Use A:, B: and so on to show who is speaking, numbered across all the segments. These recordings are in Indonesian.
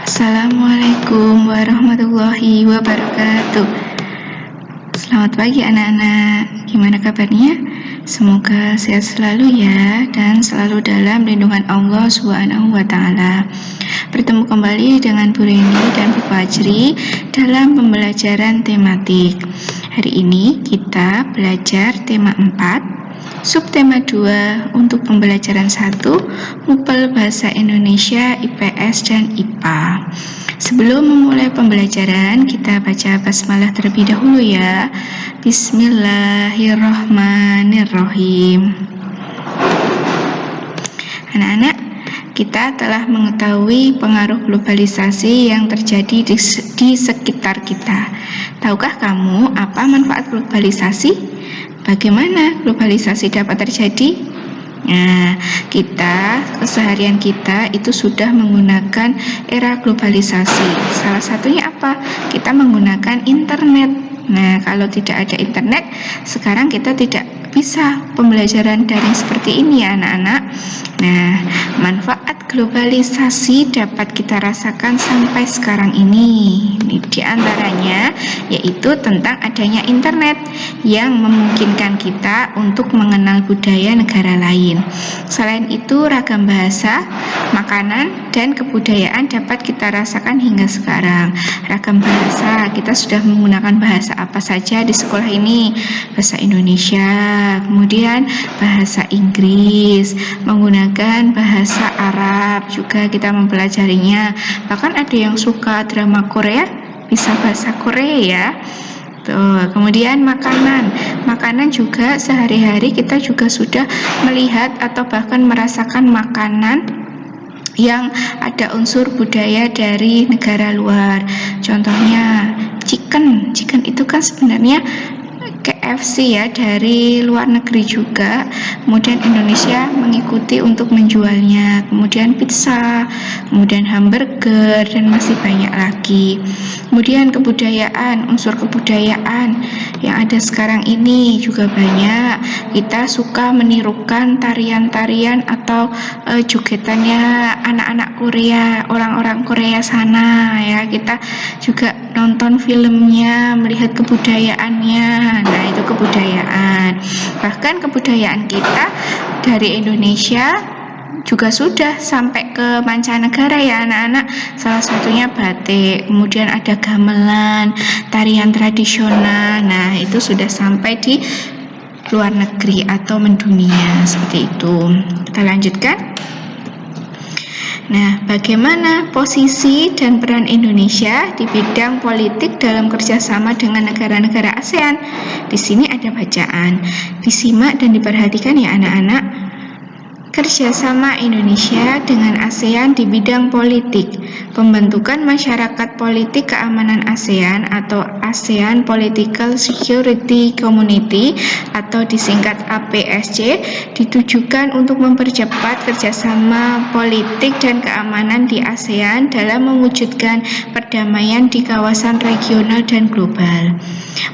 A: Assalamualaikum warahmatullahi wabarakatuh. Selamat pagi anak-anak, gimana kabarnya? Semoga sehat selalu ya, dan selalu dalam lindungan Allah SWT. Bertemu kembali dengan Bu Reni dan Bu Fajri dalam pembelajaran tematik. Hari ini kita belajar tema 4, subtema 2 untuk pembelajaran 1, MUPEL Bahasa Indonesia IPS dan IPA. Sebelum memulai pembelajaran, kita baca basmalah terlebih dahulu ya. Bismillahirrahmanirrahim. Anak-anak, kita telah mengetahui pengaruh globalisasi yang terjadi di sekitar kita. Tahukah kamu apa manfaat globalisasi? Bagaimana globalisasi dapat terjadi? Nah, keseharian kita itu sudah menggunakan era globalisasi. Salah satunya apa? Kita menggunakan internet. Nah, kalau tidak ada internet, sekarang kita tidak bisa pembelajaran daring seperti ini ya anak-anak. Nah, manfaat globalisasi dapat kita rasakan sampai sekarang ini. Di antaranya yaitu tentang adanya internet yang memungkinkan kita untuk mengenal budaya negara lain. Selain itu, ragam bahasa, makanan, dan kebudayaan dapat kita rasakan hingga sekarang. Ragam bahasa, kita sudah menggunakan bahasa apa saja di sekolah ini? Bahasa Indonesia, kemudian bahasa Inggris, menggunakan bahasa Arab juga kita mempelajarinya. Bahkan ada yang suka drama Korea, bisa bahasa Korea ya. Kemudian makanan juga sehari-hari kita juga sudah melihat atau bahkan merasakan makanan yang ada unsur budaya dari negara luar. Contohnya chicken itu kan sebenarnya KFC ya, dari luar negeri juga. Kemudian Indonesia mengikuti untuk menjualnya. Kemudian pizza, kemudian hamburger, dan masih banyak lagi. Kemudian kebudayaan, unsur kebudayaan yang ada sekarang ini juga banyak. Kita suka menirukan tarian-tarian atau jogetannya anak-anak Korea, orang-orang Korea sana ya. Kita juga nonton filmnya, melihat kebudayaannya. Nah, itu kebudayaan. Bahkan kebudayaan kita dari Indonesia juga sudah sampai ke mancanegara ya anak-anak. Salah satunya batik, kemudian ada gamelan, tarian tradisional. Nah, itu sudah sampai di luar negeri atau mendunia seperti itu. Kita lanjutkan. Nah, bagaimana posisi dan peran Indonesia di bidang politik dalam kerjasama dengan negara-negara ASEAN? Di sini ada bacaan. Disimak dan diperhatikan ya anak-anak. Kerjasama Indonesia dengan ASEAN di bidang politik. Pembentukan Masyarakat Politik Keamanan ASEAN atau ASEAN Political Security Community atau disingkat APSC ditujukan untuk mempercepat kerjasama politik dan keamanan di ASEAN dalam mewujudkan perdamaian di kawasan regional dan global.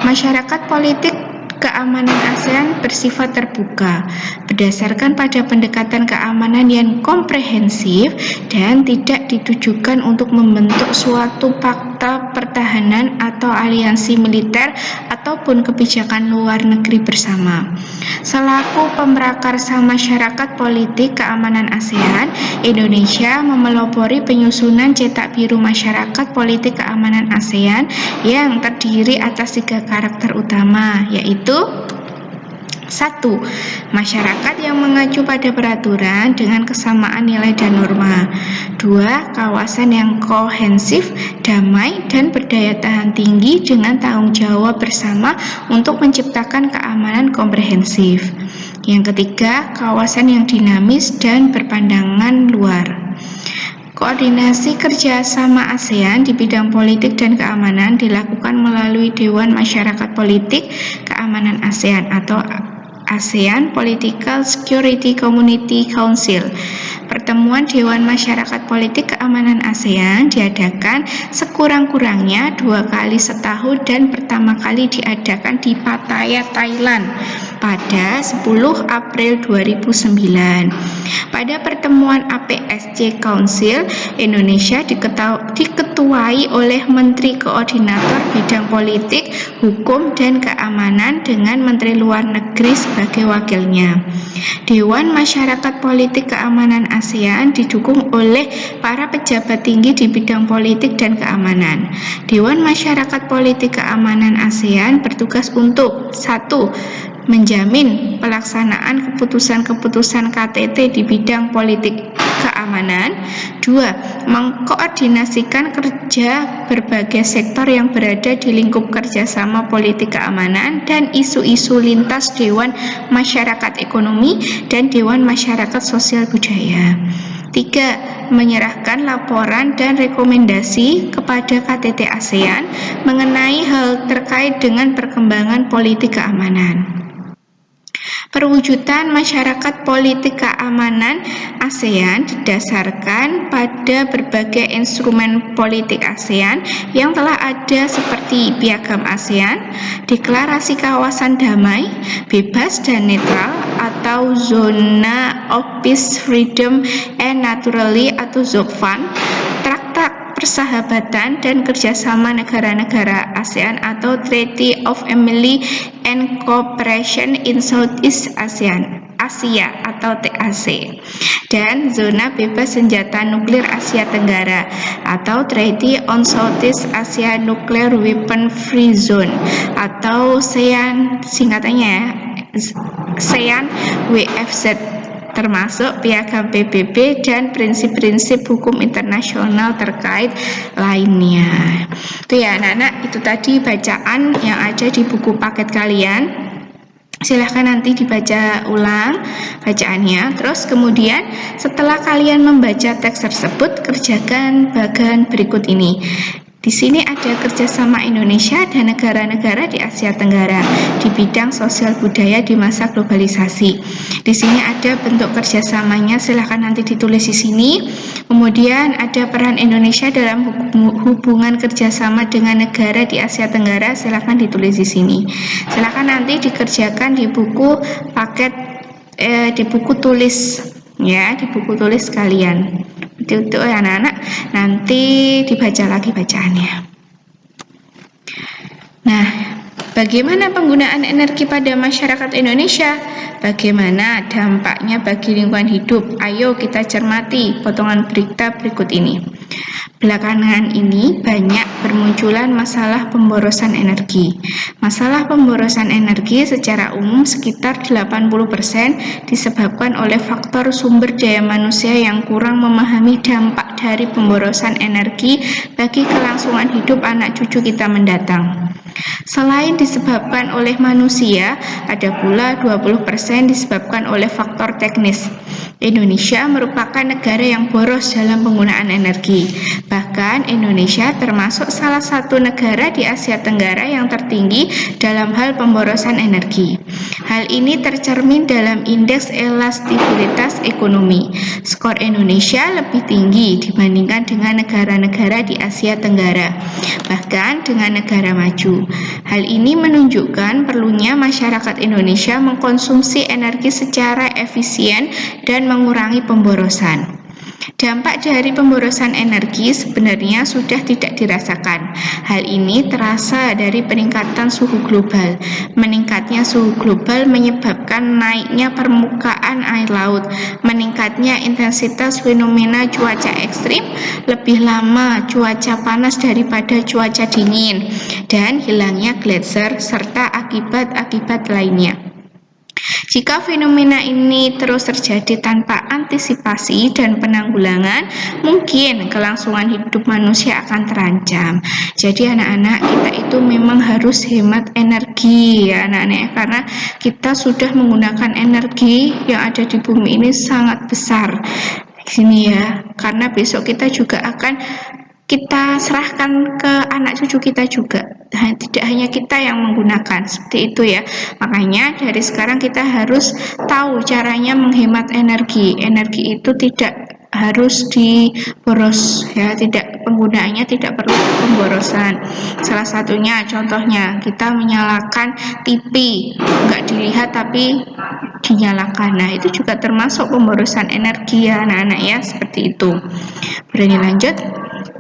A: Masyarakat politik keamanan ASEAN bersifat terbuka, berdasarkan pada pendekatan keamanan yang komprehensif dan tidak ditujukan untuk membentuk suatu fakta pertahanan atau aliansi militer ataupun kebijakan luar negeri bersama. Selaku pemrakarsa masyarakat politik keamanan ASEAN, Indonesia memelopori penyusunan cetak biru masyarakat politik keamanan ASEAN yang terdiri atas 3 karakter utama, yaitu 1. Masyarakat yang mengacu pada peraturan dengan kesamaan nilai dan norma. 2. Kawasan yang kohensif, damai, dan berdaya tahan tinggi dengan tanggung jawab bersama untuk menciptakan keamanan komprehensif. Yang ketiga, kawasan yang dinamis dan berpandangan luar. Koordinasi kerjasama ASEAN di bidang politik dan keamanan dilakukan melalui Dewan Masyarakat Politik Keamanan ASEAN atau ASEAN Political Security Community Council. Pertemuan Dewan Masyarakat Politik Keamanan ASEAN diadakan sekurang-kurangnya 2 kali setahun dan pertama kali diadakan di Pattaya, Thailand pada 10 April 2009. Pada pertemuan APSC Council, Indonesia diketuai oleh Menteri Koordinator Bidang Politik, Hukum, dan Keamanan dengan Menteri Luar Negeri sebagai wakilnya. Dewan Masyarakat Politik Keamanan ASEAN didukung oleh para pejabat tinggi di bidang politik dan keamanan. Dewan Masyarakat Politik Keamanan ASEAN bertugas untuk 1. Menjamin pelaksanaan keputusan-keputusan KTT di bidang politik keamanan. 2. Mengkoordinasikan kerja berbagai sektor yang berada di lingkup kerjasama politik keamanan dan isu-isu lintas Dewan Masyarakat Ekonomi dan Dewan Masyarakat Sosial Budaya. 3. Menyerahkan laporan dan rekomendasi kepada KTT ASEAN mengenai hal terkait dengan perkembangan politik keamanan. Perwujudan masyarakat politik keamanan ASEAN didasarkan pada berbagai instrumen politik ASEAN yang telah ada seperti Piagam ASEAN, Deklarasi Kawasan Damai, Bebas dan Netral atau Zona of Peace, Freedom and Neutrality atau ZOPFAN, Traktat Persahabatan dan Kerjasama Negara-negara ASEAN atau Treaty of Amity and Cooperation in Southeast Asia atau TAC, dan Zona Bebas Senjata Nuklir Asia Tenggara atau Treaty on Southeast Asia Nuclear Weapon Free Zone atau SEAN, singkatannya SEAN WFZ, termasuk Piagam PBB dan prinsip-prinsip hukum internasional terkait lainnya. Itu ya anak-anak, itu tadi bacaan yang ada di buku paket kalian. Silahkan nanti dibaca ulang bacaannya. Terus kemudian setelah kalian membaca teks tersebut, kerjakan bagan berikut ini. Di sini ada kerjasama Indonesia dan negara-negara di Asia Tenggara di bidang sosial budaya di masa globalisasi. Di sini ada bentuk kerjasamanya, silahkan nanti ditulis di sini. Kemudian ada peran Indonesia dalam hubungan kerjasama dengan negara di Asia Tenggara, silahkan ditulis di sini. Silahkan nanti dikerjakan di buku paket, di buku tulis ya, di buku tulis kalian. Itu anak-anak, nanti dibaca lagi bacaannya. Nah, bagaimana penggunaan energi pada masyarakat Indonesia? Bagaimana dampaknya bagi lingkungan hidup? Ayo kita cermati potongan berita berikut ini. Belakangan ini banyak bermunculan masalah pemborosan energi. Masalah pemborosan energi secara umum sekitar 80% disebabkan oleh faktor sumber daya manusia yang kurang memahami dampak dari pemborosan energi bagi kelangsungan hidup anak cucu kita mendatang. Selain disebabkan oleh manusia, ada pula 20% disebabkan oleh faktor teknis. Indonesia merupakan negara yang boros dalam penggunaan energi. Bahkan Indonesia termasuk salah satu negara di Asia Tenggara yang tertinggi dalam hal pemborosan energi. Hal ini tercermin dalam indeks elastisitas ekonomi. Skor Indonesia lebih tinggi dibandingkan dengan negara-negara di Asia Tenggara, bahkan dengan negara maju. Hal ini menunjukkan perlunya masyarakat Indonesia mengkonsumsi energi secara efisien dan mengurangi pemborosan. Dampak dari pemborosan energi sebenarnya sudah tidak dirasakan. Hal ini terasa dari peningkatan suhu global. Meningkatnya suhu global menyebabkan naiknya permukaan air laut, meningkatnya intensitas fenomena cuaca ekstrim, lebih lama cuaca panas daripada cuaca dingin, dan hilangnya gletser serta akibat-akibat lainnya. Jika fenomena ini terus terjadi tanpa antisipasi dan penanggulangan, mungkin kelangsungan hidup manusia akan terancam. Jadi anak-anak, kita itu memang harus hemat energi ya anak-anak, karena kita sudah menggunakan energi yang ada di bumi ini sangat besar. Sini ya, karena besok kita juga akan kita serahkan ke anak cucu kita juga, tidak hanya kita yang menggunakan, seperti itu ya. Makanya dari sekarang kita harus tahu caranya menghemat energi. Energi itu tidak harus diboros ya, penggunaannya tidak perlu pemborosan. Salah satunya contohnya kita menyalakan TV, nggak dilihat tapi dinyalakan. Nah, itu juga termasuk pemborosan energi ya anak-anak ya, seperti itu. Berani lanjut?